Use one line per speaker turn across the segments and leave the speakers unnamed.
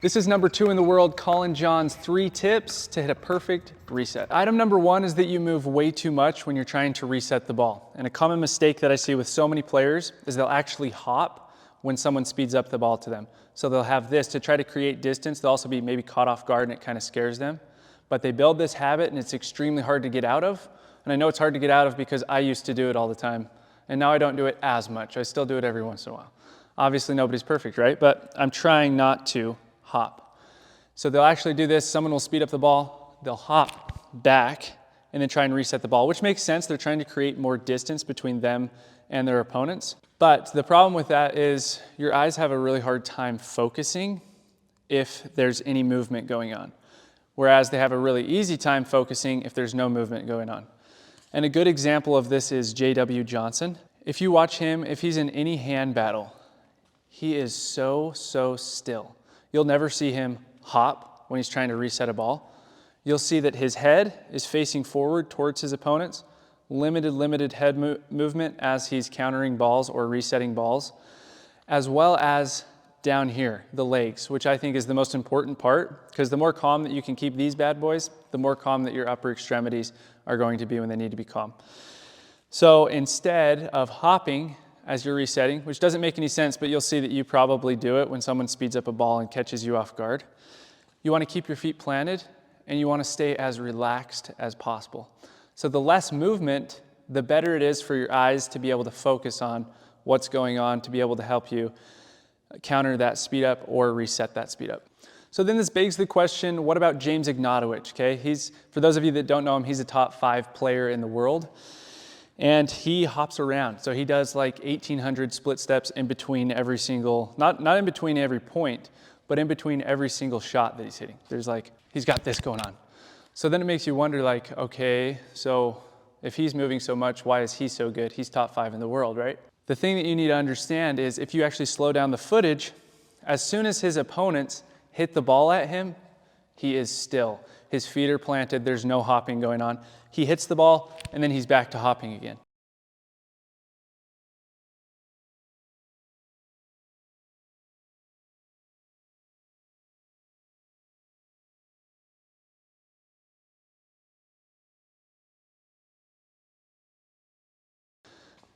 This is number 2 in the world, Colin John's 3 tips to hit a perfect reset. Item number 1 is that you move way too much when you're trying to reset the ball. And a common mistake that I see with so many players is they'll actually hop when someone speeds up the ball to them. So they'll have this to try to create distance. They'll also be maybe caught off guard and it kind of scares them. But they build this habit and it's extremely hard to get out of. And I know it's hard to get out of because I used to do it all the time. And now I don't do it as much. I still do it every once in a while. Obviously nobody's perfect, right? But I'm trying not to hop. So they'll actually do this. Someone will speed up the ball, they'll hop back and then try and reset the ball, which makes sense. They're trying to create more distance between them and their opponents. But the problem with that is your eyes have a really hard time focusing if there's any movement going on. Whereas they have a really easy time focusing if there's no movement going on. And a good example of this is J.W. Johnson. If you watch him, if he's in any hand battle, he is so still. You'll never see him hop when he's trying to reset a ball. You'll see that his head is facing forward towards his opponents, limited head movement as he's countering balls or resetting balls, as well as down here, the legs, which I think is the most important part, because the more calm that you can keep these bad boys, the more calm that your upper extremities are going to be when they need to be calm. So instead of hopping as you're resetting, which doesn't make any sense, but you'll see that you probably do it when someone speeds up a ball and catches you off guard. You want to keep your feet planted and you want to stay as relaxed as possible. So the less movement, the better it is for your eyes to be able to focus on what's going on, to be able to help you counter that speed up or reset that speed up. So then this begs the question, what about James Ignatowicz? Okay, for those of you that don't know him, he's a top 5 player in the world. And he hops around. So he does like 1,800 split steps in between every single, not in between every point, but in between every single shot that he's hitting. He's got this going on. So then it makes you wonder like, okay, so if he's moving so much, why is he so good? He's top 5 in the world, right? The thing that you need to understand is if you actually slow down the footage, as soon as his opponents hit the ball at him, he is still. His feet are planted, there's no hopping going on. He hits the ball, and then he's back to hopping again.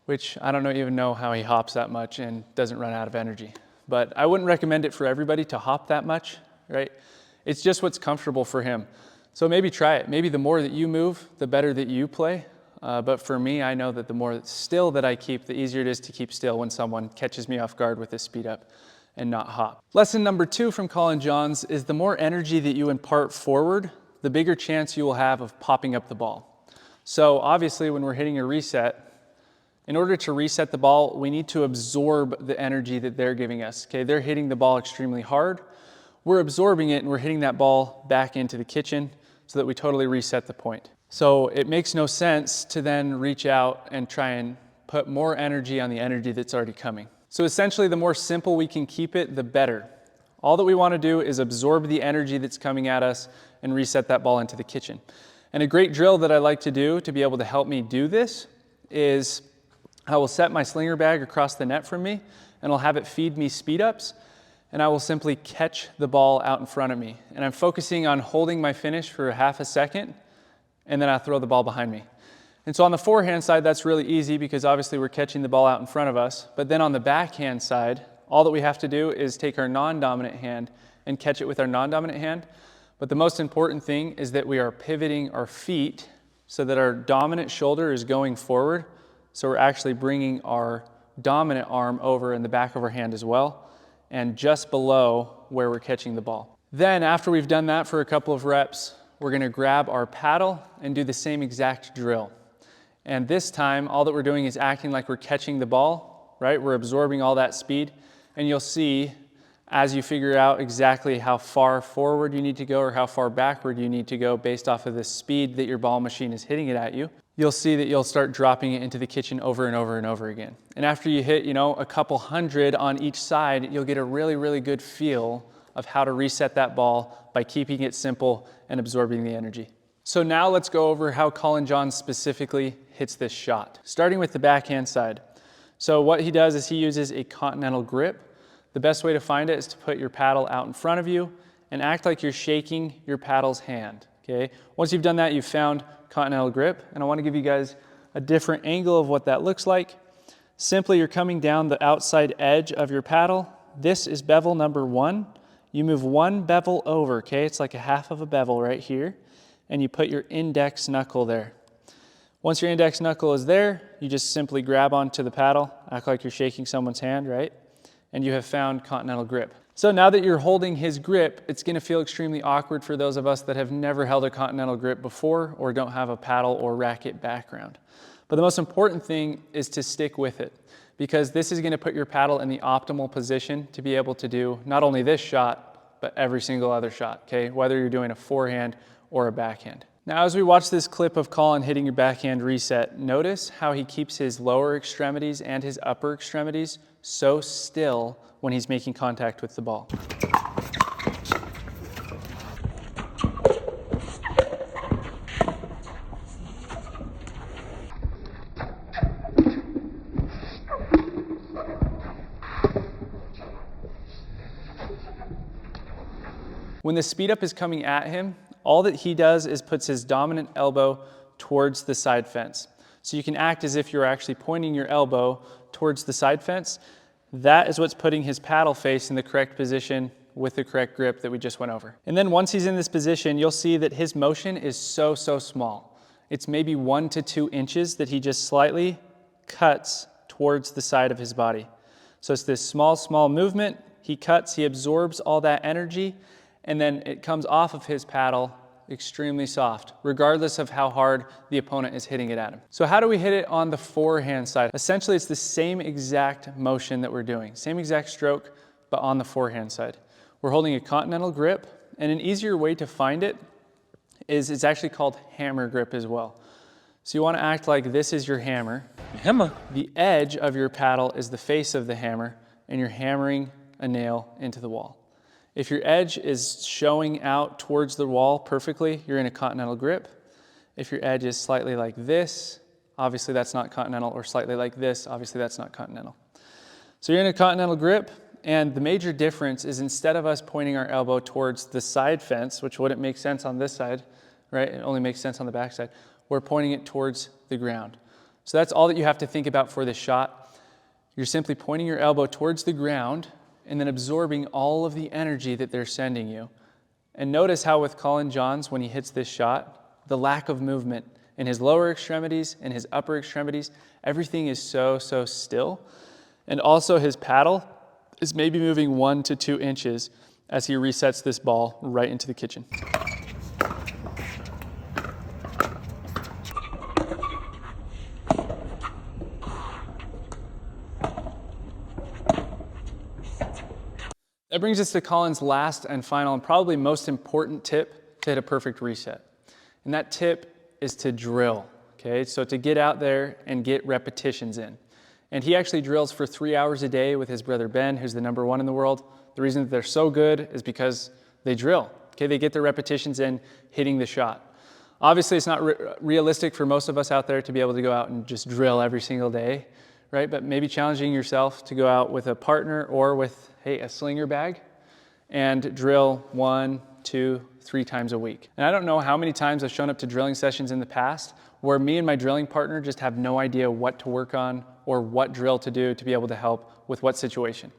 Which I don't even know how he hops that much and doesn't run out of energy. But I wouldn't recommend it for everybody to hop that much, right? It's just what's comfortable for him. So maybe try it. Maybe the more that you move, the better that you play. But for me, I know that the more still that I keep, the easier it is to keep still when someone catches me off guard with this speed up and not hop. Lesson number 2 from Colin John's is the more energy that you impart forward, the bigger chance you will have of popping up the ball. So obviously when we're hitting a reset, in order to reset the ball, we need to absorb the energy that they're giving us. Okay, they're hitting the ball extremely hard. We're absorbing it and we're hitting that ball back into the kitchen so that we totally reset the point. So it makes no sense to then reach out and try and put more energy on the energy that's already coming. So essentially, the more simple we can keep it, the better. All that we want to do is absorb the energy that's coming at us and reset that ball into the kitchen. And a great drill that I like to do to be able to help me do this is I will set my slinger bag across the net from me and I'll have it feed me speed ups. And I will simply catch the ball out in front of me. And I'm focusing on holding my finish for half a second, and then I throw the ball behind me. And so on the forehand side, that's really easy because obviously we're catching the ball out in front of us. But then on the backhand side, all that we have to do is take our non-dominant hand and catch it with our non-dominant hand. But the most important thing is that we are pivoting our feet so that our dominant shoulder is going forward. So we're actually bringing our dominant arm over in the back of our hand as well, and just below where we're catching the ball. Then after we've done that for a couple of reps, we're gonna grab our paddle and do the same exact drill. And this time, all that we're doing is acting like we're catching the ball, right? We're absorbing all that speed. And you'll see, as you figure out exactly how far forward you need to go or how far backward you need to go based off of the speed that your ball machine is hitting it at you, you'll see that you'll start dropping it into the kitchen over and over and over again. And after you hit, a couple hundred on each side, you'll get a really good feel of how to reset that ball by keeping it simple and absorbing the energy. So now let's go over how Colin John specifically hits this shot, starting with the backhand side. So what he does is he uses a Continental Grip. The best way to find it is to put your paddle out in front of you and act like you're shaking your paddle's hand, okay? Once you've done that, you've found Continental Grip, and I want to give you guys a different angle of what that looks like. Simply, you're coming down the outside edge of your paddle. This is bevel number 1. You move one bevel over, okay? It's like a half of a bevel right here, and you put your index knuckle there. Once your index knuckle is there, you just simply grab onto the paddle, act like you're shaking someone's hand, right? And you have found Continental Grip. So now that you're holding his grip, it's gonna feel extremely awkward for those of us that have never held a Continental Grip before or don't have a paddle or racket background. But the most important thing is to stick with it, because this is gonna put your paddle in the optimal position to be able to do not only this shot, but every single other shot, okay? Whether you're doing a forehand or a backhand. Now, as we watch this clip of Colin hitting your backhand reset, notice how he keeps his lower extremities and his upper extremities so still when he's making contact with the ball. When the speed up is coming at him, all that he does is puts his dominant elbow towards the side fence. So you can act as if you're actually pointing your elbow towards the side fence. That is what's putting his paddle face in the correct position with the correct grip that we just went over. And then once he's in this position, you'll see that his motion is so small. It's maybe 1 to 2 inches that he just slightly cuts towards the side of his body. So it's this small movement. He cuts, he absorbs all that energy, and then it comes off of his paddle extremely soft, regardless of how hard the opponent is hitting it at him. So how do we hit it on the forehand side? Essentially, it's the same exact motion that we're doing, same exact stroke, but on the forehand side. We're holding a Continental Grip, and an easier way to find it is it's actually called hammer grip as well. So you want to act like this is your hammer. Hammer. The edge of your paddle is the face of the hammer, and you're hammering a nail into the wall. If your edge is showing out towards the wall perfectly, you're in a Continental Grip. If your edge is slightly like this, obviously that's not Continental, or slightly like this, obviously that's not Continental. So you're in a Continental Grip, and the major difference is instead of us pointing our elbow towards the side fence, which wouldn't make sense on this side, right? It only makes sense on the back side. We're pointing it towards the ground. So that's all that you have to think about for this shot. You're simply pointing your elbow towards the ground and then absorbing all of the energy that they're sending you. And notice how with Colin Johns, when he hits this shot, the lack of movement in his lower extremities and his upper extremities, everything is so still. And also his paddle is maybe moving 1 to 2 inches as he resets this ball right into the kitchen. That brings us to Colin's last and final and probably most important tip to hit a perfect reset. And that tip is to drill, okay? So to get out there and get repetitions in. And he actually drills for 3 hours a day with his brother Ben, who's the #1 in the world. The reason that they're so good is because they drill, okay? They get their repetitions in hitting the shot. Obviously, it's not realistic for most of us out there to be able to go out and just drill every single day, right? But maybe challenging yourself to go out with a partner or with, hey, a slinger bag and drill 1, 2, 3 times a week. And I don't know how many times I've shown up to drilling sessions in the past where me and my drilling partner just have no idea what to work on or what drill to do to be able to help with what situation.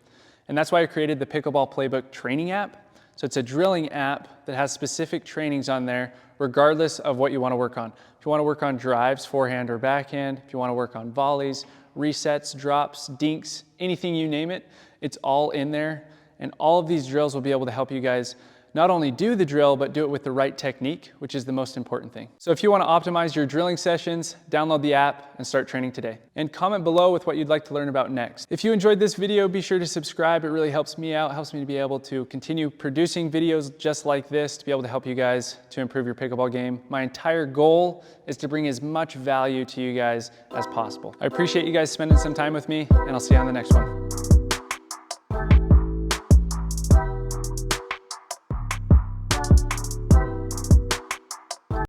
And that's why I created the Pickleball Playbook training app. So it's a drilling app that has specific trainings on there regardless of what you want to work on. If you want to work on drives, forehand or backhand, if you want to work on volleys, resets, drops, dinks, anything you name it, it's all in there. And all of these drills will be able to help you guys not only do the drill, but do it with the right technique, which is the most important thing. So if you want to optimize your drilling sessions, download the app and start training today. And comment below with what you'd like to learn about next. If you enjoyed this video, be sure to subscribe. It really helps me out, helps me to be able to continue producing videos just like this to be able to help you guys to improve your pickleball game. My entire goal is to bring as much value to you guys as possible. I appreciate you guys spending some time with me, and I'll see you on the next one.